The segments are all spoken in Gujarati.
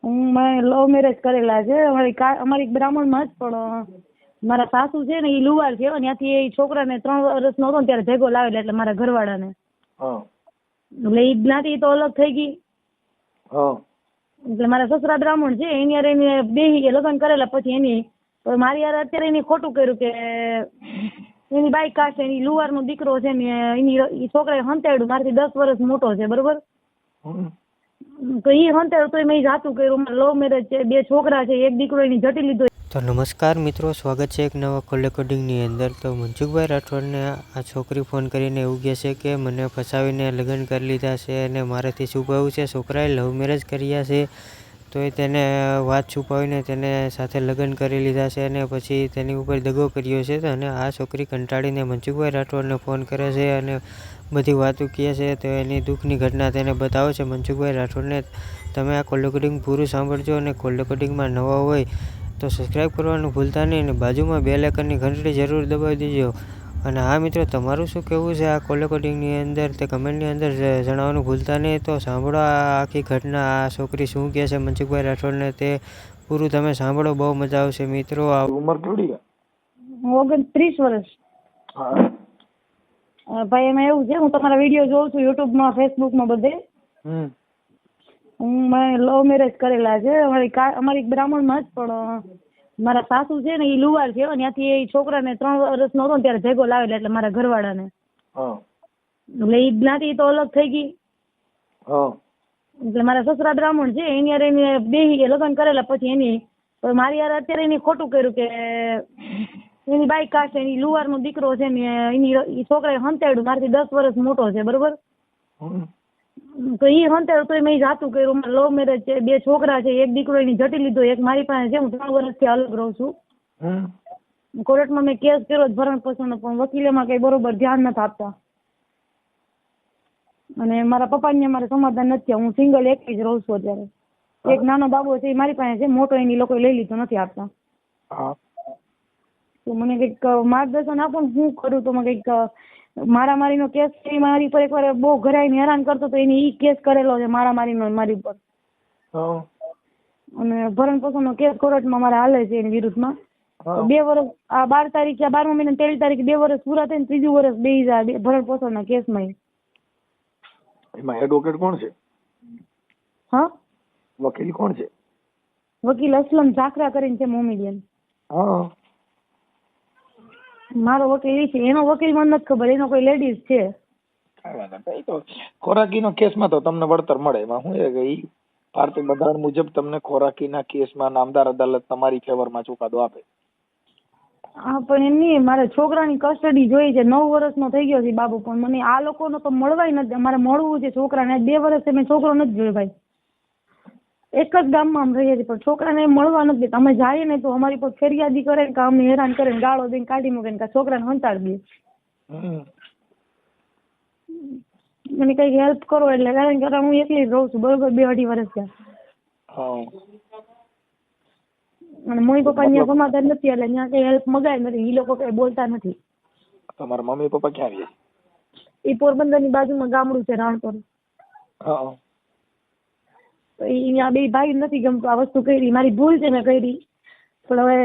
મેં લવ મેરેજ કરેલા છે. અમારી બ્રાહ્મણમાં જ, પણ મારા સાસુ છે ને એ લુહાર છે. ત્યાંથી એ છોકરાને 3 વર્ષનો હતો ને ત્યારે ભેગો લાવેલા, એટલે મારા ઘરવાળાને. એટલે એ જ્ઞાતિ તો અલગ થઈ ગઈ. એટલે મારા સસરા બ્રાહ્મણ છે, એની યાર એને બેહી લગ્ન કરેલા. પછી એની મારી યાર અત્યારે એને ખોટું કર્યું કે એની બાઈ કાસ્ટ, એની લુહાર નો દીકરો છે ને એની છોકરાએ હંતાડ્યું. મારાથી 10 વર્ષ મોટો છે, બરોબર. તો એ હંતાડ્યું તો મેં જાતું કર્યું. લવ મેરેજ છે, 2 છોકરા છે, એક દીકરો એની જટી લીધો. તો નમસ્કાર મિત્રો, સ્વાગત છે એક નવા કોલ રેકોર્ડિંગની અંદર. તો મનસુખભાઈ રાઠોડને આ છોકરી ફોન કરીને એવું કહે છે કે મને ફસાવીને લગ્ન કરી લીધા છે અને મારાથી છુપાવ્યું છે. છોકરાએ લવ મેરેજ કર્યા છે, તો એ તેને વાત છુપાવીને તેને સાથે લગ્ન કરી લીધા છે અને પછી તેની ઉપર દગો કર્યો છે. અને આ છોકરી કંટાળીને મનસુખભાઈ રાઠોડને ફોન કરે છે અને બધી વાતો કહે છે. તો એની દુઃખની ઘટના તેને બતાવે છે મનસુખભાઈ રાઠોડને. તમે આ કોલ રેકોર્ડિંગ પૂરું સાંભળજો અને કોલ રેકોર્ડિંગમાં નવા હોય તો સબસ્ક્રાઈબ કરવાનું ભૂલતા નહીં, અને બાજુમાં બેલ આઇકનની ઘંટડી જરૂર દબાવી દેજો. અને હા મિત્રો, તમારું શું કહેવું છે આ કોલ રેકોર્ડિંગની અંદર તે કમેન્ટની અંદર જણાવવાનું ભૂલતા નહીં. તો સાંભળો આ આખી ઘટના, આ છોકરી શું કહે છે મનસુખભાઈ રાઠોડને તે પૂરું તમે સાંભળો, બહુ મજા આવશે મિત્રો. ઉંમર કેટલી છે? 29 વર્ષ. ભાઈ એમાં એવું છે, હું તમારા વિડીયો જોઉં છું યુટ્યુબમાં, ફેસબુકમાં, બધે. મેં લવ મેરેજ કરેલા છે. અમારી બ્રાહ્મણમાં જ, પણ મારા સાસુ છે ને એ લુહાર છે. ત્યાંથી એ છોકરાને 3 વર્ષનો હતો ને ત્યારે ભેગો લાવેલા, એટલે મારા ઘરવાળાને. એટલે એ જ્ઞાતિ તો અલગ થઈ ગઈ. એટલે મારા સસરા બ્રાહ્મણ છે, એની યાર એને બેહી લગ્ન કરેલા. પછી એની મારી યાર અત્યારે એને ખોટું કર્યું કે એની બાઈ કાસ્ટ, એની લુહાર નો દીકરો છે ને એની છોકરાએ હંતાડ્યું. મારાથી 10 વર્ષ મોટો છે, બરોબર. તો એ હંતાડ્યું તો મેં જાતું કર્યું. લવ મેરેજ છે, 2 છોકરા છે, એક દીકરો એની જટી લીધો, એક મારી પાસે છે. હું 3 વર્ષથી અલગ રહું છું. કોર્ટમાં મેં કેસ કર્યો ભરણ પોષણનો, પણ વકીલેમાં કઈ બરોબર ધ્યાન નથી આપતા. અને મારા પપ્પાને મારે સમાધાન નથી. હું સિંગલ એકલી જ રહું છું અત્યારે. એક નાનો બાબો છે, એ મારી પાસે છે, મોટો એની લોકો લઈ લીધો, નથી આપતા. તો મને કઈક માર્ગદર્શન આપો ને, શું કરું? તો મને કઈક મારામારીનો કેસ છે, મારી પર એકવાર બહુ ઘરાઈને હેરાન કરતો તો એની કેસ કરેલો છે મારામારીનો મારી ઉપર. અને ભરણ પોષણનો કેસ કોર્ટમાં મારે હાલે છે એની વિરુદ્ધમાં. 2 વર્ષ આ 12 તારીખે, 12મા મહિના 13 તારીખે 2 વર્ષ પૂરા થઈને 3જું વર્ષ બેસી જાય ભરણ પોષણના કેસમાં. એમાં એડવોકેટ કોણ છે? હા, વકીલ કોણ છે? વકીલ અસલમ ઝાખરા કરીને છે, મોમેડિયન. મારો વકીલ એ છે. એનો વકીલ મને નથી ખબર, એનો કોઈ લેડીઝ છે. તો ખોરાકીનો કેસમાં તો તમને વળતર મળે. એમાં શું છે કે ભારતીય બંધારણ મુજબ તમને ખોરાકીના કેસમાં નામદાર અદાલત તમારી ફેવરમાં ચુકાદો આપે. હા, પણ એમ નહીં, મારે છોકરાની કસ્ટડી જોઈએ છે. 9 વર્ષનો થઈ ગયો છે બાબુ, પણ મને આ લોકોનો તો મળવાય નથી. અમારે મળવું છે છોકરાને. 2 વર્ષથી મેં છોકરો નથી જોયો ભાઈ. એક જ ગામમાં આમ રહીએ છીએ, પણ છોકરાને મળવા નથી દેતા. અમે જઈએ ને તો અમારી પર ફરિયાદી કરે કે અમને હેરાન કરે, ગાળો દઈને કાઢી મૂકે ને છોકરાને હંતાડી દે. મને કઈક હેલ્પ કરો. એટલે કારણ કે હું એકલી જ રહું છું, બરોબર, 2-2.5 વર્ષ થયા. અને મમ્મી પપ્પા ત્યાં સમાધાન નથી, એટલે ત્યાં કઈ હેલ્પ મગાય નથી. એ લોકો કઈ બોલતા નથી. તમારા મમ્મી પપ્પા ક્યાં રહે? એ પોરબંદર ની બાજુમાં ગામડું છે, રાણપુર. તો અહીંયા 2 ભાઈ નથી ગમતું આ વસ્તુ કરી. મારી ભૂલ છે, મેં કરી. પણ હવે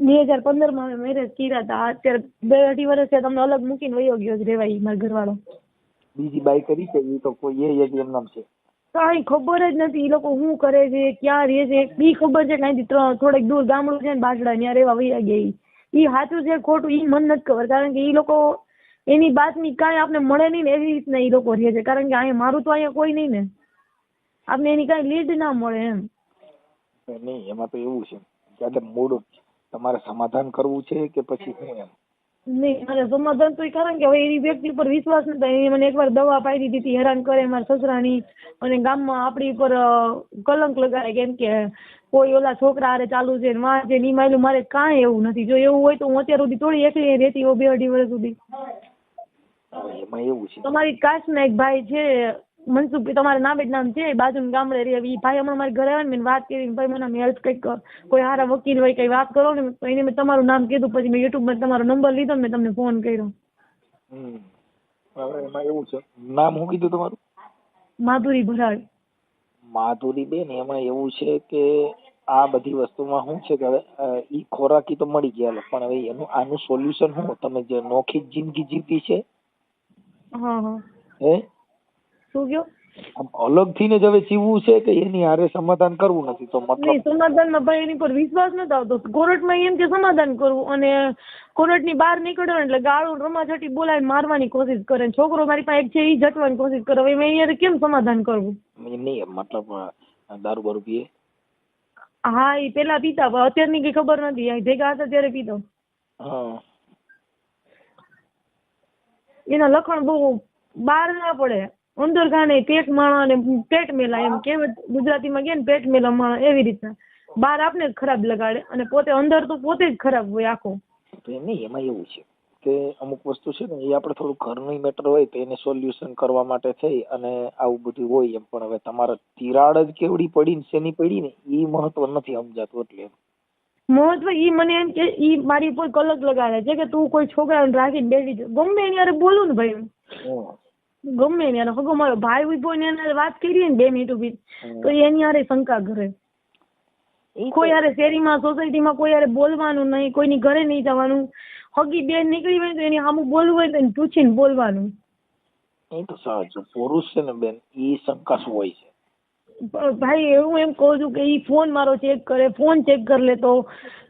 2015માં મેરેજ કર્યા હતા. અત્યારે 2-2.5 વર્ષ તમને અલગ મૂકીને વયો ગયો જ રેવાય મારો ઘરવાળો. બીજી બાઈ કરી છે એ તો કોઈ એમ નામ છે? કઈ ખબર જ નથી. એ લોકો શું કરે છે, ક્યાં રહે છે, બી ખબર છે. ત્યાંથી થોડેક દૂર ગામડું છે ને, બાજડા, ત્યાં રહેવા વયા ગયા. એ સાચું છે ખોટું એ મને નથી ખબર, કારણ કે એ લોકો એની બાતની કાંઈ આપણે મળે નહીં ને, એવી રીતના એ લોકો રહે છે. કારણ કે અહીંયા મારું તો અહીંયા કોઈ નહીં ને, આપણે એની કાંઈ લીડ ના મળે એમ. નહીં, એમાં તો એવું છે કે મૂળ તમારે સમાધાન કરવું છે કે પછી શું એમ? નહીં, મારે સમાધાન તો કારણ કે હવે એની વ્યક્તિ પર વિશ્વાસ નથી. એને મને એકવાર દવા પાડી દીધી, હેરાન કરે મારા સસરાની. અને ગામમાં આપણી પર કલંક લગાડે, કેમ કે કોઈ ઓલા છોકરા હારે ચાલુ છે ને વાં છે ને. માયલું મારે કાંઈ એવું નથી. જો એવું હોય તો હું અત્યાર સુધી થોડી એકલી રહેતી હોઉં 2-2.5 વર્ષ સુધી. એમાં એવું છે, તમારી કાસ્ટના એક ભાઈ છે મનસુખ, તમારા નામ જ નામ છે, બાજુના ગામડે રહે. એ ભાઈ હમણાં મારી ઘરે આવે ને, મેં વાત કરી, ભાઈ મને હેલ્પ કંઈક કોઈ સારા વકીલ હોય કઈ વાત કરો ને, તો એને મેં તમારું નામ કીધું. પછી મેં યુટ્યુબમાં તમારો નંબર લીધો ને મેં તમને ફોન કર્યો. હવે એમાં એવું છે, નામ શું કીધું તમારું? માધુરી ભરાડ. માધુરીબેન એમાં એવું છે કે આ બધી વસ્તુમાં શું છે કે હવે ઈ ખોરાકી તો મળી ગયા પણ હવે એનું આનું સોલ્યુશન શું? તમે જે નોખી જિંદગી જીવી છે હે શું કયો? આમ અલગ થઈને જ હવે જીવવું છે કે એની હારે સમાધાન કરવું નથી? તો મતલબ નહીં, સમાધાનમાં ભાઈ એની પર વિશ્વાસ નથી આવતો. કોર્ટમાં એમ કે સમાધાન કરવું અને કોર્ટની બહાર નીકળવાનું એટલે ગાળું રમાછટી બોલાવીને મારવાની કોશિશ કરે. છોકરો મારી પાસે એક છે એ જટવાની કોશિશ કરે. હવે મેં અહીંયા કેમ સમાધાન કરવું? નહીં મતલબ દારૂ બારૂ પીએ? હા, એ પેલા પીતા પણ અત્યારની કઈ ખબર નથી. ભેગા હતા ત્યારે પીતો. એના લખણ બહુ બહાર ના પડે, અંદર ખાને પેટ માણા ને પેટ મેલા, એમ કહેવત ગુજરાતીમાં કે ને પેટ મેલા માણા, એવી રીતના બહાર આપને જ ખરાબ લગાડે અને પોતે અંદર તો પોતે જ ખરાબ હોય આખો. તો નહીં, એમાં એવું છે કે અમુક વસ્તુ છે ને એ આપણે થોડું ઘરનું મેટર હોય તો એને સોલ્યુશન કરવા માટે થઈ અને આવું બધું હોય એમ. પણ હવે તમારે તિરાડ જ કેવડી પડી ને શેની પડી ને એ મહત્વ નથી સમજાતું. એટલે મહત્વ ઈ મને એમ કે ઈ મારી ઉપર કલક લગાડે છે કે તું કોઈ છોકરાને રાખીને બેઠી છે. ગમે એની હારે બોલું ને ભાઈ, ગમે એની હારે હગો મારો ભાઈ ઉભો ને એની હારે વાત કરી ને 2 મિનિટ ઉભી તો એની હારે શંકા કરે. કોઈ હારે શેરીમાં સોસાયટીમાં કોઈ હારે બોલવાનું નહીં, કોઈની ઘરે નહીં જવાનું. હગી બેન નીકળી હોય તો એની સામું બોલવું હોય તો એને પૂછીને બોલવાનું. એ તો સહજ પુરુષ છે ને બેન, ઈ શંકાશુ હોય છે. ભાઈ હું એમ કહું છું કે ઈ ફોન મારો ચેક કરે, ફોન ચેક કરી લે તો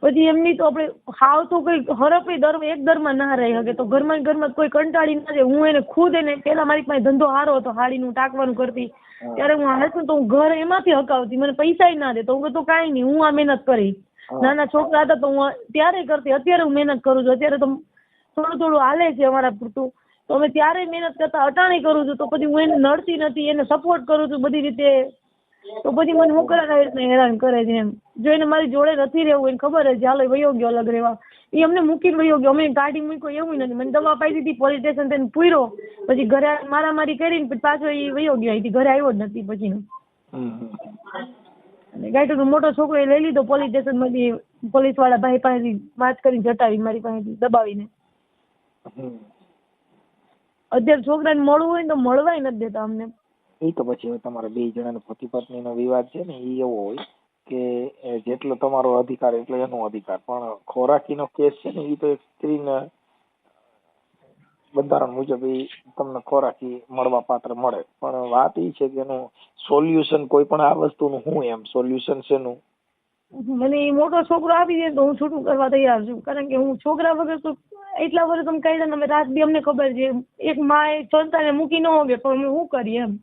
પછી એમની તો આપણે હાવ તો કઈ હરપે એક દરમાં ના રહી શકે. તો ઘરમાં કોઈ કંટાળી ના જાય. હું એને ખુદ એને પેલા મારી પાસે ધંધો સારો હતો, હાડીનું ટાંકવાનું કરતી, ત્યારે હું હાલશું તો હું ઘર એમાંથી હકાવતી, મને પૈસા ના દે તો હું તો કાંઈ નહીં, હું આ મહેનત કરી. નાના છોકરા હતા તો હું ત્યારે કરતી, અત્યારે હું મહેનત કરું છું. અત્યારે તો થોડું હાલે છે અમારા પૂરતું, તો અમે ત્યારે મહેનત કરતા અટાણે કરું છું. તો પછી હું એને નડતી નથી, એને સપોર્ટ કરું છું બધી રીતે. તો પછી મને હું કરા હેરાન કરે છે એમ. જો એને મારી જોડે નથી રહેવું, એને ખબર છે ચાલો વયો ગયો અલગ રહેવા, એ અમને મૂકીને વયો ગયો, અમે ગાડી મૂક્યો એવું નથી. મને દવા પાઈ દીધી, પોલીસ સ્ટેશન તેને પૂર્યો, પછી ઘરે મારામારી કરીને પછી પાછો એ વયો ગયો, અહીંથી ઘરે આવ્યો જ નથી પછી. અને ગાઈટરનો મોટો છોકરો એ લઈ લીધો પોલીસ સ્ટેશન માંથી, પોલીસ વાળા ભાઈ પાસેથી વાત કરીને જટાવી મારી પાસેથી દબાવીને. અત્યારે છોકરાને મળવું હોય ને તો મળવાય નથી દેતા અમને. એ તો પછી હવે તમારા 2 જણાનો પતિ પત્નીનો વિવાદ છે ને એ એવો હોય કે જેટલો તમારો અધિકાર એટલો એનો અધિકાર. પણ ખોરાકીનો કેસ છે ને એ તો એક સ્ત્રીને બંધારણ મુજબ એ તમને ખોરાકી મળવા પાત્ર મળે. પણ વાત એ છે કે એનું સોલ્યુશન કોઈ પણ આ વસ્તુનું શું એમ સોલ્યુશન છે નું? મને એ મોટો છોકરો આપી દે તો હું છૂટું કરવા તૈયાર છું. કારણ કે હું છોકરા વગર તો એટલા વર્ષ તમે કહી દે, અમે રાત બી અમને ખબર છે એક માં સંતાને મૂકી ન હોગે પણ અમે શું કરીએ એમ.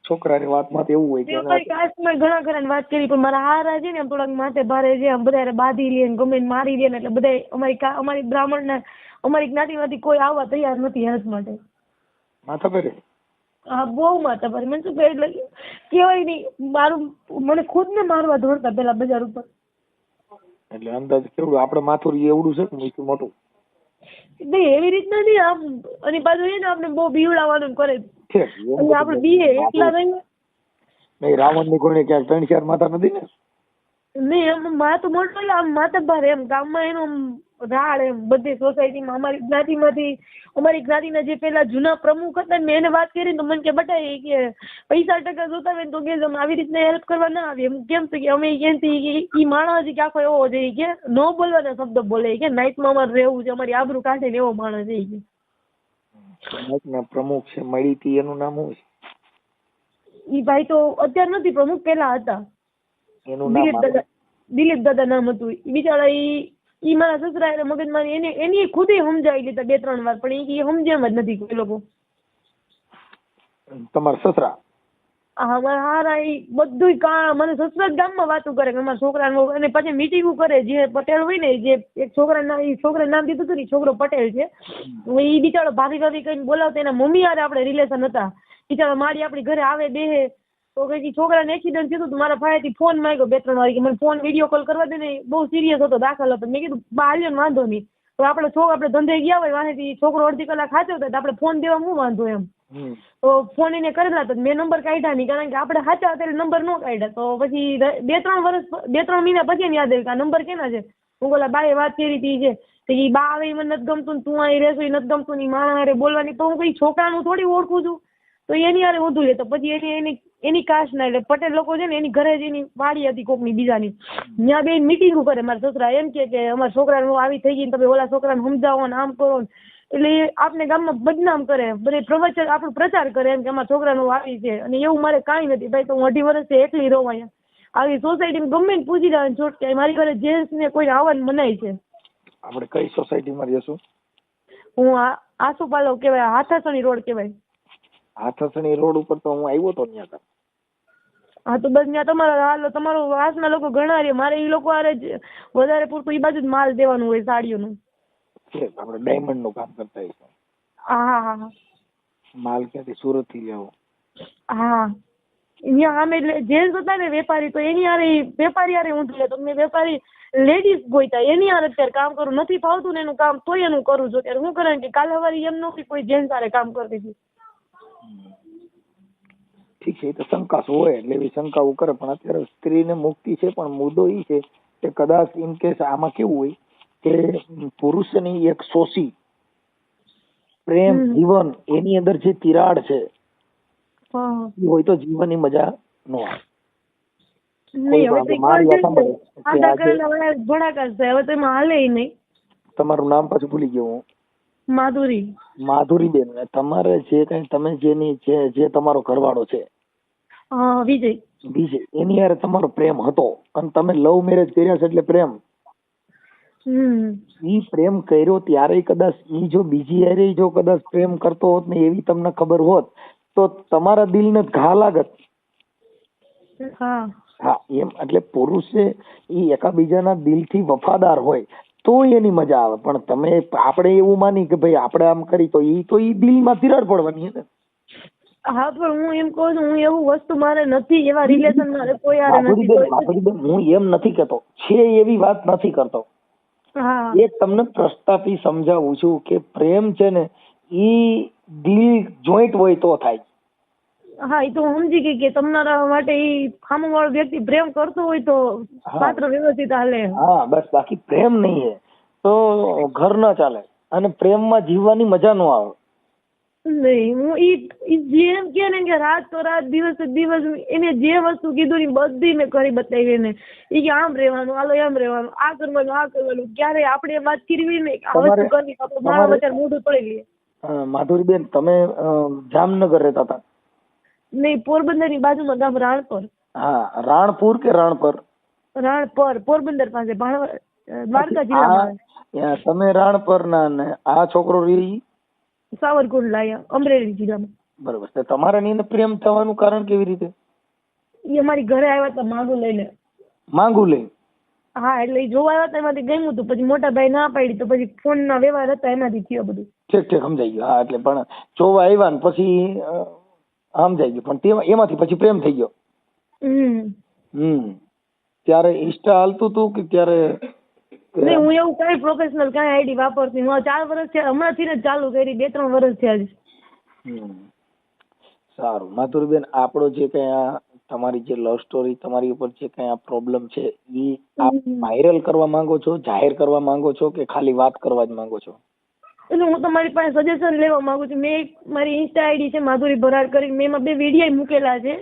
છોકરાની વાતમાં તો એવું હોય કે કાસ્ટમાં ઘણા ખરા વાત કરી પણ મારા હારા છે ને થોડાક માથે ભારે છે, બધા બાંધી લે ગમે મારી દે ને એટલે બધા અમારી બ્રાહ્મણ અમારી જ્ઞાતિમાંથી કોઈ આવવા તૈયાર નથી હેલ્પ માટે. માથા ભારે? હા, બહુ માથા ભારે. મને શું કહે એટલે કેવાય નહીં, મને ખુદ ને મારવા દોડતા પેલા બજાર ઉપર. એટલે અંદાજ કેવડું આપણે માથું એવડું છે કે મોટું? નહીં એવી રીતના નહીં, આમ અને પાછું એને આપણે બહુ બીવડાવવાનું કરે. આપણે બીએ એટલા નહીં. નહીં રાવણ ની કોઈ ક્યાંક 3-4 માથા નથી ને? નહીં એમ માથું મોટું એટલે આમ માથા ભારે એમ. ગામમાં એનું રાડ એમ બધી સોસાયટીમાં અમારી જ્ઞાતિમાંથી, અમારી જ્ઞાતિના જે પેલા જૂના પ્રમુખ હતા ને એને વાત કરી તો મને કે બટાઈ કે પૈસા ટકા જોતા હોય ને તો કે અમે આવી રીતના હેલ્પ કરવા ના આવીએ. એમ કેમ તો કે અમે ક્યાંથી ઈ માણસ કે આખો એવો છે કે ન બોલવાના શબ્દ બોલે કે નાઇટમાં અમારે રહેવું છે, અમારી આબરૂ કાઢે ને એવો માણસ છે કે. પ્રમુખ છે મળી હતી એનું નામ શું છે? ઈ ભાઈ તો અત્યારે નથી પ્રમુખ, પેલા હતા. એનું નામ દિલીપ દાદા નામ હતું. બિચારા ઈ મારા સસરા એટલે મગજમાં એની ખુદ સમજાવી લીધા 2-3 વાર પણ એ સમજ્યા જ નથી કોઈ લોકો. તમારા સસરા? હા, મારા હારા ઈ બધું મને સસરા જ ગામમાં વાતું કરે કે અમારા છોકરાને, અને પછી મીટિંગો કરે. જે પટેલ હોય ને, જે એક છોકરાનું નામ દીધું હતું ને, છોકરો પટેલ છે. ઈ બિચારો ભાભી કઈને બોલાવતા, એના મમ્મી હારે આપણે રિલેશન હતા. બિચારો મારી આપણી ઘરે આવે બેહે તો કઈ છોકરાને એક્સિડન્ટ થયું હતું, મારા ભાઈથી ફોન માંગ્યો 2-3 વાર કે મને ફોન વિડીયો કોલ કરવા દે ને, બહુ સિરિયસ હતો, દાખલ હતો. મેં કીધું બાલ્યો વાંધો નહીં, તો આપણે ધંધે ગયા હોય વાંહેથી છોકરો અડધી કલાક સાચો થાય તો આપણે ફોન દેવા શું વાંધો એમ. તો ફોન એને કરેલા તો મેં નંબર કાઢ્યા નહીં, કારણ કે આપણે સાચા અત્યારે નંબર ન કાઢ્યા. તો પછી 2-3 મહિના પછી એને યાદ આવ્યું કે આ નંબર કેના છે. હું બોલા બાએ વાત કરી હતી છે તો એ બા આવે મને નથી ગમતું, તું અહીં રહેશો એ નથી ગમતું, ની માણસ હારે બોલવાની. તો હું કઈ છોકરાનું થોડી ઓળખું છું, તો એની હારે વધુ લે. તો પછી એને એની કાસ્ટ ના એટલે પટેલ લોકો છે ને એની ઘરે જ એની વાડી હતી કોકની બીજાની, ત્યાં બે મિટિંગો કરે મારા સસરા, એમ કે અમારા છોકરાનું આવી થઈ ગઈ ને તમે ઓલા છોકરાને સમજાવો ને આમ કરો ને, એટલે એ આપને ગામમાં બદનામ કરે, બધે પ્રવચન આપણો પ્રચાર કરે એમ કે અમારા છોકરાનું આવી છે. અને એવું મારે કાંઈ નથી ભાઈ, તો હું 2.5 વર્ષથી એકલી રહું અહીંયા. આવી સોસાયટીમાં ગમે ને પૂછી લેવાનું છોટકે, મારી ઘરે જેન્ટ્સ ને કોઈને આવવાનું મનાય છે. આપણે કઈ સોસાયટીમાં રહેશું? હું આસુપાલવ કહેવાય, હાથાસણી રોડ કહેવાય. હાથસણી રોડ ઉપર તો હું આવ્યો તો ત્યાં. હા તો બસ ત્યાં તમારો વાસના લોકો ઘણા રે, મારે એ લોકો હારે જ વધારે પૂરતું એ બાજુ જ માલ દેવાનું હોય સાડીઓનું. આપણે ડાયમંડ નું કામ કરતા હોઈશું. હા હા હા. માલ ક્યાંથી? સુરત થી લેવો? હા અહીંયા સામે એટલે જેન્ટ્સ હતા ને વેપારી, તો એની હારે વેપારી હારે હું જોઈએ, તો મેં વેપારી લેડીઝ ગોઈતા, એની હારે અત્યારે કામ કરું, નથી ફાવતું ને એનું કામ તોય એનું કરું છું. ત્યારે હું કરે કે કાલ સવારે એમ નથી કોઈ જેન્ટ્સ હારે કામ કરતી હતી. ઠીક છે, એ તો શંકા હોય એટલે એવી શંકાઓ કરે, પણ અત્યારે સ્ત્રીને મુક્તિ છે. પણ મુદ્દો એ છે કે કદાચ ઇન કેસ આમાં કેવું હોય કે પુરુષની એક શોષી પ્રેમ જીવન એની અંદર જે તિરાડ છે એ હોય તો જીવનની મજા ન આવે. તમારું નામ પાછું ભૂલી ગયો હું. માધુરી. માધુરીબેન, તમારે જે કઈ તમે જે તમારો ઘરવાળો છે વિજય, એની યાર તમારો પ્રેમ હતો અને તમે લવ મેરેજ કર્યા છે એટલે પ્રેમ. ઈ પ્રેમ કર્યો ત્યારે કદાચ ઈ જો બીજી યારે જો કદાચ પ્રેમ કરતો હોત ને એવી તમને ખબર હોત તો તમારા દિલને ઘા લાગત. હા એમ એટલે પુરુષે ઈ એકાબીજાના દિલથી વફાદાર હોય તો એની મજા આવે. પણ તમે આપણે એવું માની કે ભાઈ આપણે આમ કરી તો ઈ દિલમાં તિરાડ પડવાની ને. હા પણ હું એમ કહું છું, હું એવું વસ્તુ મારે નથી, એવા રિલેશન મારે કોઈ હારે નથી. હું એમ નથી કેતો છે એવી વાત નથી કરતો. એક તમને પ્રસ્તાપી સમજાવું છું કે પ્રેમ છે ને ઈ દિલ જોઈન્ટ હોય તો થાય. હા એ તો હું સમજી ગઈ કે તમારા માટે ઈ સામેવાળો વ્યક્તિ પ્રેમ કરતો હોય તો પાત્ર વ્યવસ્થિત હાલે. હા બસ, બાકી પ્રેમ નહીં હે તો ઘર ના ચાલે અને પ્રેમમાં જીવવાની મજા ન આવે. નહીં, હું ઈ જેમ કે ને કે રાત તો રાત દિવસ તો દિવસ એને જે વસ્તુ કીધું ને બધી મેં કરી બતાવી એને. ઈ કે આમ રહેવાનું, હાલો એમ રહેવાનું, આ કરવાનું. ક્યારે આપણે વાત કરવી ને આ વસ્તુ કરવી, મારા વચ્ચે મોઢું પડી ગયું. માધુરીબેન, તમે જામનગર રહેતા હતા? નહીં, પોરબંદર ની બાજુમાં ગામ રાણપર. હા, રાણપુર કે રાણપર? રાણપર, પોરબંદર પાસે, દ્વારકા જિલ્લામાં. તમે રાણપર ના ને આ છોકરો રહી સાવરકુંડલા, અમરેલી જિલ્લામાં. બરોબર. તમારા ની પ્રેમ થવાનું કારણ કેવી રીતે? એ અમારી ઘરે આવ્યા હતા માંગુ લઈને. માંગુ લઈને? હા, એટલે જોવા આવ્યા હતા, એમાંથી ગમ્યું હતું, પછી મોટા ભાઈ ના પાડી તો પછી ફોન ના વ્યવહાર હતા એમાંથી થયો બધું. ઠીક ઠીક, સમજાઈ ગયું. હા, એટલે પણ જોવા આવ્યા ને પછી સમજાઈ ગયું, પણ એમાંથી પછી પ્રેમ થઈ ગયો. ત્યારે ઇન્સ્ટા હાલતું હતું કે ત્યારે? નહીં, હું એવું કઈ પ્રોફેશનલ કઈ આઈડી વાપરતી. હું 4 વર્ષ થયા, હમણાંથી જ ચાલુ કરી, 2-3 વર્ષ થયા છે. સારું માધુરીબેન, આપણો જે કઈ આ તમારી જે લવ સ્ટોરી, તમારી ઉપર જે કઈ આ પ્રોબ્લેમ છે એ આપ વાયરલ કરવા માંગો છો, જાહેર કરવા માંગો છો કે ખાલી વાત કરવા જ માંગો છો? એટલે હું તમારી પાસે સજેશન લેવા માંગુ છું. મેં મારી ઇન્સ્ટા આઈડી છે માધુરી ભરાડ કરીને, મેં એમાં 2 વિડીયો મૂકેલા છે.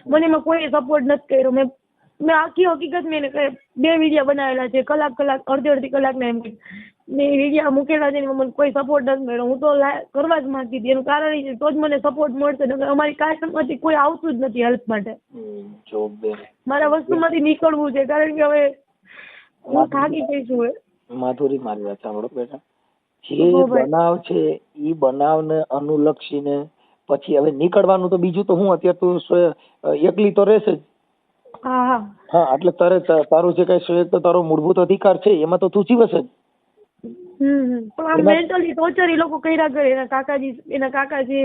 મને એમાં કોઈ સપોર્ટ નથી કર્યો. મેં આખી હકીકત મેં 2 વિડીયો બનાવેલા છે, કલાક અડધી કલાકના. એમ મેં વિડીયો મૂકેલા છે, મને કોઈ સપોર્ટ નથી મળ્યો. હું તો કરવા જ માંગતી હતી. એનું કારણ એ છે તો જ મને સપોર્ટ મળશે. અમારી કાસ્ટમાંથી કોઈ આવતું જ નથી હેલ્પ માટે. મારા વસ્તુમાંથી નીકળવું છે, કારણ કે હવે હું થાકી ગઈ છું. માધુરી, મારી વાત સાંભળો બેટા. જે બનાવ છે ઈ બનાવને અનુલક્ષીને પછી હવે નીકળવાનું તો બીજું તો હું અત્યારે તું એકલી તો રહેશે જ. હા, એટલે તારું જે કઈ તો તારો મૂળભૂત અધિકાર છે એમાં તો તું જીવશે જ. પણ આ મેન્ટલી ટોર્ચર એ લોકો કર્યા કરે. એના કાકા છે,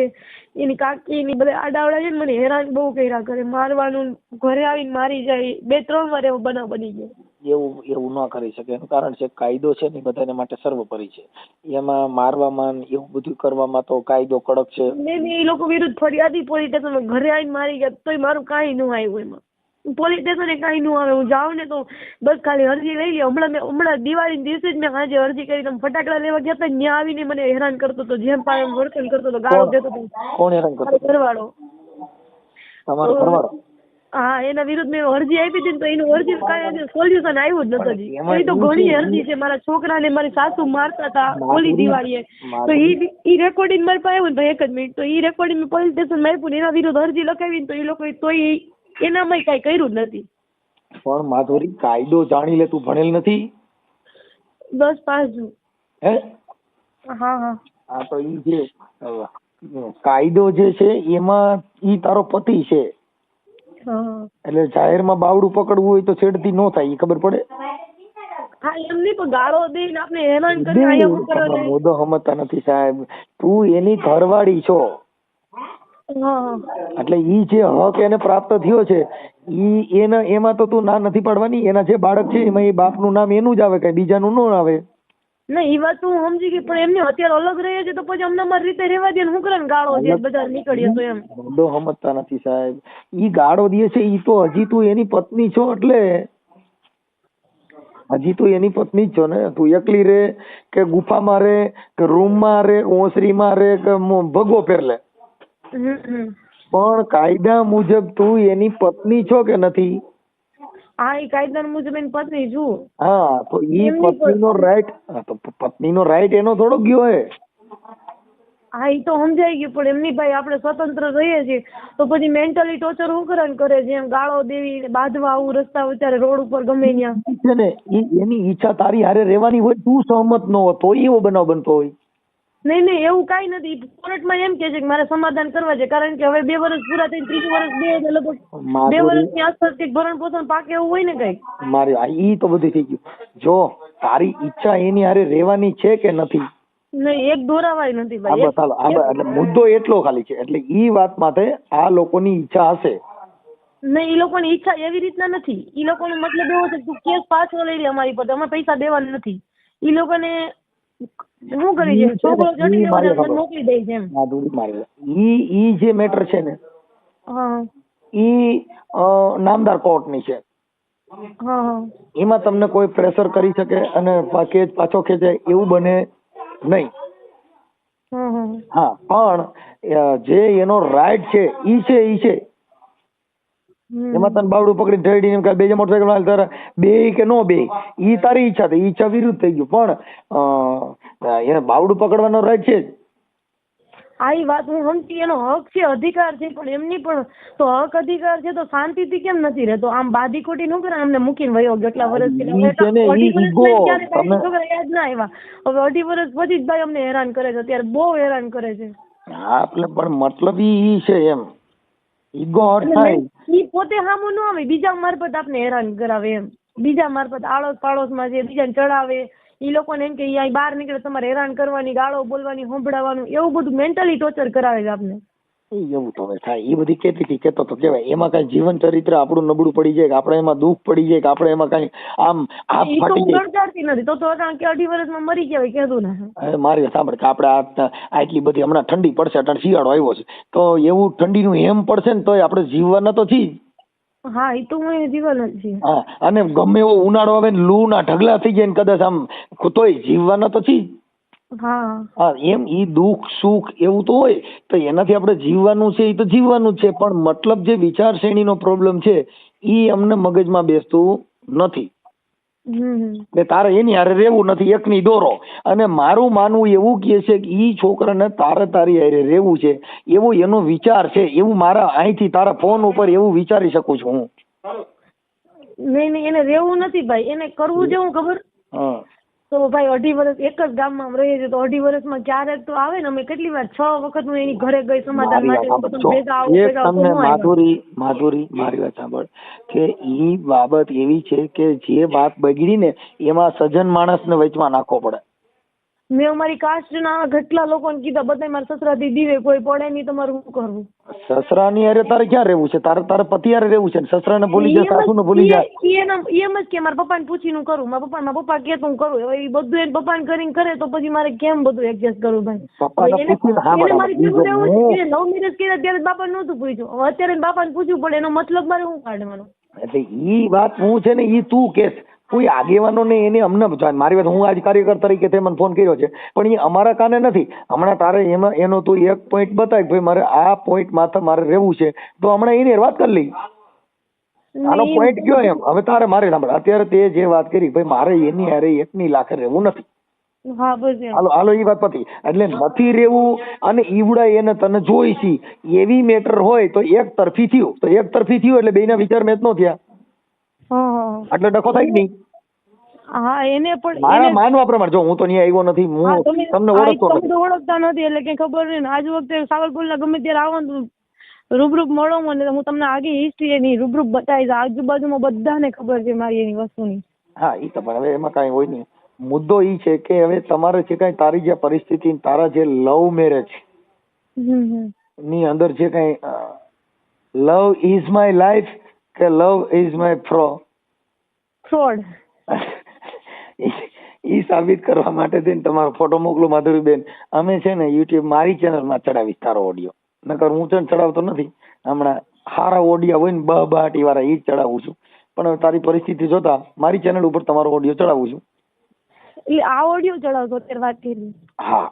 એની કાકી ની બધા આડાવડા છે ને, મને હેરાન બહુ કર્યા કરે. મારવાનું, ઘરે આવીને મારી જાય. 2-3 વાર એવો બનાવ બની ગયો. એવું ન કરી શકે. એનું કારણ છે કાયદો છે ને બધાને માટે સર્વોપરી છે. એમાં મારવામાં એવું બધું કરવામાં તો કાયદો કડક છે. મેં એ લોકો વિરુદ્ધ ફરિયાદી પોલીસ સ્ટેશન, ઘરે આવીને મારી ગયા તોય મારું કાંઈ ન આવ્યું. એમાં પોલીસ સ્ટેશને કાંઈ ન આવે. હું જાઉં ને તો બસ ખાલી અરજી લઈ લે. હમણાં દિવાળીના દિવસે જ મેં આજે અરજી કરી. તમે ફટાકડા લેવા ગયા હતા, ત્યાં આવીને મને હેરાન કરતો હતો, જેમ પાડે એમ વર્તન કરતો હતો, ગાળો દેતો હતો. કોણ હેરાન કરતો? ઘરવાળો. તમારો ઘરવાળો? હા, એના વિરુદ્ધ મેં અરજી આપી હતી ને તો એનું અરજી કાંઈ સોલ્યુશન આવ્યું જ નતું હજી. એ તો ઘણી અરજી છે. મારા છોકરાને મારી સાસુ મારતા હતા ઓલી દિવાળીએ, તો ઈ રેકોર્ડિંગ મારી પાસે આવ્યું ને ભાઈ 1 જ મિનિટ, તો ઈ રેકોર્ડિંગ મેં પોલીસ સ્ટેશનમાં આપ્યું ને એના વિરુદ્ધ અરજી લખાવી ને તો એ લોકો તોય એનામાં કાંઈ કર્યું જ નથી. પણ માધુરી, કાયદો જાણી લે. તું ભણેલ નથી? 10 પાસ છું. હે? હા હા. હા, તો ઈ જે કાયદો જે છે એમાં ઈ તારો પતિ છે, એટલે જાહેરમાં બાવડું પકડવું હોય તો છેડતી નો થાય, ઈ ખબર પડે? હા, એમ નહીં, પણ ગાળો દઈને આપણે હેરાન કરી આયા હું કરો ને. મુદ્દો સમજતા નથી સાહેબ. તું એની ઘરવાળી છો, એટલે ઈ જે હક એને પ્રાપ્ત થયો છે ઈ એમાં તો તું ના નથી પાડવાની. એના જે બાળક છે એમાં એ બાપનું નામ એનું જ આવે, કઈ બીજાનું ન આવે. ના, એ વાત તો હું સમજી ગઈ, પણ એમને અત્યારે અલગ રહે છે તો પછી અમને અમારી રીતે રહેવા દે ને શું કરે ને ગાળો દે બધા નીકળીએ તો એમ. મુદ્દો સમજતા નથી સાહેબ. ઈ ગાળો દે છે ઈ તો હજી તું એની પત્ની છો, એટલે હજી તું એની પત્ની જ છો ને. તું એકલી રે કે ગુફામાં રે કે રૂમમાં રે, ઓસરીમાં રે કે ભગવો પહેરલે, પણ કાયદા મુજબ તું એની પત્ની છો કે નથી? હા, એ કાયદા મુજબ એની પત્ની છું. હા, તો ઈ પત્નીનો રાઈટ, તો પત્નીનો રાઈટ એનો થોડો ગયો હે. હા, એ તો સમજાઈ ગયું, પણ એમની ભાઈ આપણે સ્વતંત્ર રહીએ છીએ તો પછી મેન્ટલી ટોર્ચર હું કરે છે, એમ ગાળો દેવી, બાંધવા આવું રસ્તા વચ્ચે રોડ ઉપર ગમે ત્યાં છે ને. એની ઈચ્છા તારી હારે રહેવાની હોય, તું સહમત ન હોય તો એવો બનાવ બનતો હોય. નહીં, એવું કાંઈ નથી. કોર્ટમાં એમ કે છે કે મારે સમાધાન કરવા છે, કારણ કે હવે 2 વર્ષ પૂરા થઈને 3 વર્ષ બે એટલે લગભગ 2 વર્ષની આસપાસ કંઈક ભરણ પોષણ પાકે એવું હોય ને કંઈક. મારી ઈ તો બધું થઈ ગયું. જો તારી ઈચ્છા એની હારે રહેવાની છે કે નથી? નહીં, એક દોરાવાય નથી ભાઈ. એટલે મુદ્દો એટલો ખાલી છે, એટલે ઈ વાત માટે આ લોકોની ઈચ્છા હશે. નહીં, ઈ લોકોની ઈચ્છા એવી રીતના નથી. ઈ લોકોનો મતલબ એવો છે કે કેસ પાછો લઈ લે અમારી પર, અમે પૈસા દેવાના નથી. ઈ લોકોને શું કરી છે, છોકરો જટી લેવાને મોકલી દે છે એમ. ઈ જે મેટર છે ને, ઈ નામદાર કોર્ટની છે. એમાં તમને કોઈ પ્રેશર કરી શકે અને કેસ પાછો ખેંચાય એવું બને નહીં. હા, પણ જે એનો રાઈટ છે ઈ છે. એમાં તને બાવડું પકડીને ઠેડીને બે મોટરસાયકલ માં તારા બે કે નો બે, ઈ તારી ઈચ્છા થઈ, ઈચ્છા વિરુદ્ધ થઈ ગયું. પણ એને બાવડું પકડવાનો રાઈટ છે જ. આ વાત હું સમજી, એનો હક છે, અધિકાર છે, પણ એમની પણ તો હક અધિકાર છે તો શાંતિથી કેમ નથી રહેતો? આમ બાદી ખોટી નું કરે, અમને મૂકીને વયો કેટલા વર્ષ યાદ ના આવ્યા. હવે 2.5 વર્ષ પછી જ ભાઈ અમને હેરાન કરે છે, અત્યારે બહુ હેરાન કરે છે. હા, એટલે પણ મતલબ ઈ છે એમ, ઈગો હર્ટ થાય. ઈ પોતે સામું ન આવે, બીજા મારફત આપને હેરાન કરાવે એમ. બીજા મારફત આડોશ પાડોશમાં છે બીજાને ચડાવે, ઈ લોકોને એમ કે અહીં બહાર નીકળે તમારે હેરાન કરવાની, ગાળો બોલવાની, સંભળાવવાનું, એવું બધું મેન્ટલી ટોર્ચર કરાવે છે આપને. એવું તો હવે થાય. એ બધી કેતો તો કેવાય એમાં કઈ જીવન ચરિત્ર આપણું નબળું પડી જાય, કે આપણે એમાં દુઃખ પડી જાય, કે આપણે એમાં કઈ આમ આપ ફાટી જાય. ગણકારતી નથી તો કારણ કે 2.5 વર્ષમાં મરી ગયા કહેતું ને. મારી સાંભળ કે આપણે આટલી બધી હમણાં ઠંડી પડશે, અટાણે શિયાળો આવ્યો છે, તો એવું ઠંડીનું હેમ પડશે ને તોય આપણે જીવવાના તો છીએ. હા, એ તો હું જીવન જ છે. હા, અને ગમે એવો ઉનાળો આવે ને લૂ ના ઢગલા થઈ જાય ને કદાચ આમ તોય જીવવાના તો છીએ. હા, એમ ઈ દુઃખ સુખ એવું તો હોય, તો એનાથી આપણે જીવવાનું છે, એ તો જીવવાનું છે, પણ મતલબ જે વિચારશ્રેણીનો પ્રોબ્લેમ છે ઈ અમને મગજમાં બેસતું નથી. તારે એની હારે રહેવું નથી, એકની દોરો. અને મારું માનવું એવું કહે છે કે ઈ છોકરાને તારી હારે રહેવું છે, એવો એનો વિચાર છે, એવું મારા અહીંથી તારા ફોન ઉપર એવું વિચારી શકું છું હું. નહીં, એને રહેવું નથી ભાઈ, એને કરવું જેવું ખબર. તો ભાઈ 2.5 વર્ષ એક જ ગામમાં રહીએ છીએ, તો 2.5 વર્ષમાં ક્યારેક તો આવે ને. અમે કેટલી વાર 6 વખત હું એની ઘરે ગઈ સમાધાન માટે. માધુરી, મારી વાત સાંભળ, કે ઈ બાબત એવી છે કે જે વાત બગડી ને એમાં સજ્જન માણસને વચમાં નાખવો પડે. મેં અમારી કાસ્ટના કેટલા લોકોને કીધા, બધા મારા સસરાથી દીવે, કોઈ પડે નહીં, તમારું શું કરવું? સસરાની હારે તારે ક્યાં રહેવું છે? તારે પતિ હારે રહેવું છે? સસરાને ભૂલી જા, સાસુને ભૂલી જા. એમ જ કે મારા પપ્પાને પૂછીને કરું, મારા પપ્પા કે હું કરું. હવે એ બધું એને પપ્પાને કરીને કરે તો પછી મારે કેમ બધું એડજસ્ટ કરવું ભાઈ? લવ મેરેજ કર્યા ત્યારે બાપા નહોતું પૂછ્યું, અત્યારે બાપાને પૂછવું પડે, એનો મતલબ મારે શું કાઢવાનો? એટલે ઈ વાત હું છે ને ઈ તું કેસ, કોઈ આગેવાનોને એને અમને મારી વાત, હું આજ કાર્યકર તરીકે તે મને ફોન કર્યો છે, પણ એ અમારા કાને નથી. હમણાં તારે એમાં એનો તું એક પોઈન્ટ બતાવી, ભાઈ મારે આ પોઈન્ટ માથે મારે રહેવું છે, તો હમણાં એની વાત કરી લઈ. આનો પોઈન્ટ કયો એમ. હવે તારે મારે સાંભળ, અત્યારે તે જે વાત કરી, ભાઈ મારે એની હારે એકની લાખે રહેવું નથી. હા બસ એમ. હાલો હાલો એ વાત પતી. એટલે નથી રહેવું અને ઈવડા એને તને જોઈ છી એવી મેટર હોય તો એક તરફી થયું, તો એક તરફી થયું એટલે બેના વિચાર મેચ નો થયા, હા હા એટલે ડખો થાય કે નહીં. હા એને પણ મારા માનવા પ્રમાણે, જો હું તો ત્યાં આવ્યો નથી, હા, હું તમે તમને ઓળખતો તમે નથી. તો ઓળખતા નથી એટલે કઈ ખબર નહીં. આજ વખતે સાવરકુંડલા ગમે ત્યારે આવો ને રૂબરૂ મળો મને, હું તમને આગી હિસ્ટ્રી એની રૂબરૂ બતાવીશ. આજુબાજુમાં બધાને ખબર છે મારી એની વસ્તુની. હા એ તો પણ હવે એમાં કાંઈ હોય નહીં. મુદ્દો ઈ છે કે હવે તમારે જે કાંઈ તારી જે પરિસ્થિતિ, તારા જે લવ મેરેજ ની અંદર જે કાંઈ લવ ઇઝ માય લાઈફ કે લવ ઇઝ માય ફ્રોડ ઈ સાબિત કરવા માટે થઈને તમારો ફોટો મોકલો માધુરીબેન. અમે છે ને યુટ્યુબ મારી ચેનલમાં ચડાવીશ તારો ઓડિયો, નકર હું છે ને ચડાવતો નથી. હમણાં સારા ઓડિયા હોય ને બહાટી વાળા ઈ જ ચડાવું છું, પણ હવે તારી પરિસ્થિતિ જોતા મારી ચેનલ ઉપર તમારો ઓડિયો ચડાવું છું. એટલે આ ઓડિયો ચડાવતો અત્યારે વાત કરી. હા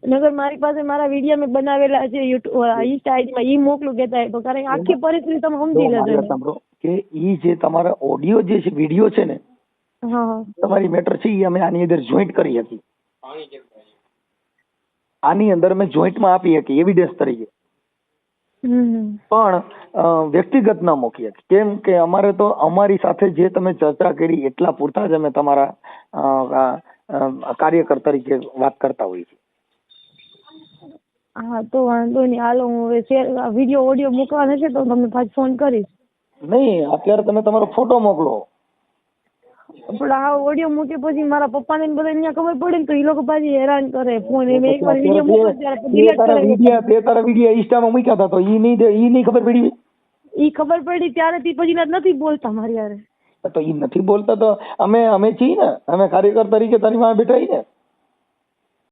નગર મારી પાસે મારા વિડીયો મેં બનાવેલા છે યુટ્યુબ ઇન્સ્ટા આઈડીમાં, ઈ મોકલું કેતા તો કારણ કે આખી પરિસ્થિતિ તમે સમજી મારી વાત લેજો. સાંભળો કે ઈ જે તમારા ઓડિયો જે છે, વિડીયો છે ને, હા હા તમારી મેટર છે ઈ અમે આની અંદર જોઈન્ટ કરી હતી. આની અંદર અમે જોઈન્ટમાં આપી હતી એવિડન્સ તરીકે, પણ વ્યક્તિગત ના મૂકી હતી. કેમ કે અમારે તો અમારી સાથે જે તમે ચર્ચા કરી એટલા પૂરતા જ અમે તમારા કાર્યકર તરીકે વાત કરતા હોઈએ છીએ. હા તો વાંધો નહીં, હાલો હું હવે શેર વિડીયો ઓડિયો મૂકવાનો છે તો તમને પાછો ફોન કરીશ. નહીં, અત્યારે તમે તમારો ફોટો મોકલો. પણ આ ઓડિયો મૂકે પછી મારા પપ્પાને ને બધાને અહીંયા ખબર પડે ને તો એ લોકો પાછી હેરાન કરે. ફોન એમ એકવાર વિડીયો મૂકો ત્યારે ડિલીટ કરે. તે તારા વિડીયો ઇન્સ્ટામાં મૂક્યા હતા તો ઈ નહીં ખબર પડી. ઈ ખબર પડી ત્યારેથી પછી નથી બોલતા મારી યારે. તો ઈ નથી બોલતા તો અમે છીએ ને, અમે કાર્યકર તરીકે તારી માં બેઠા ને.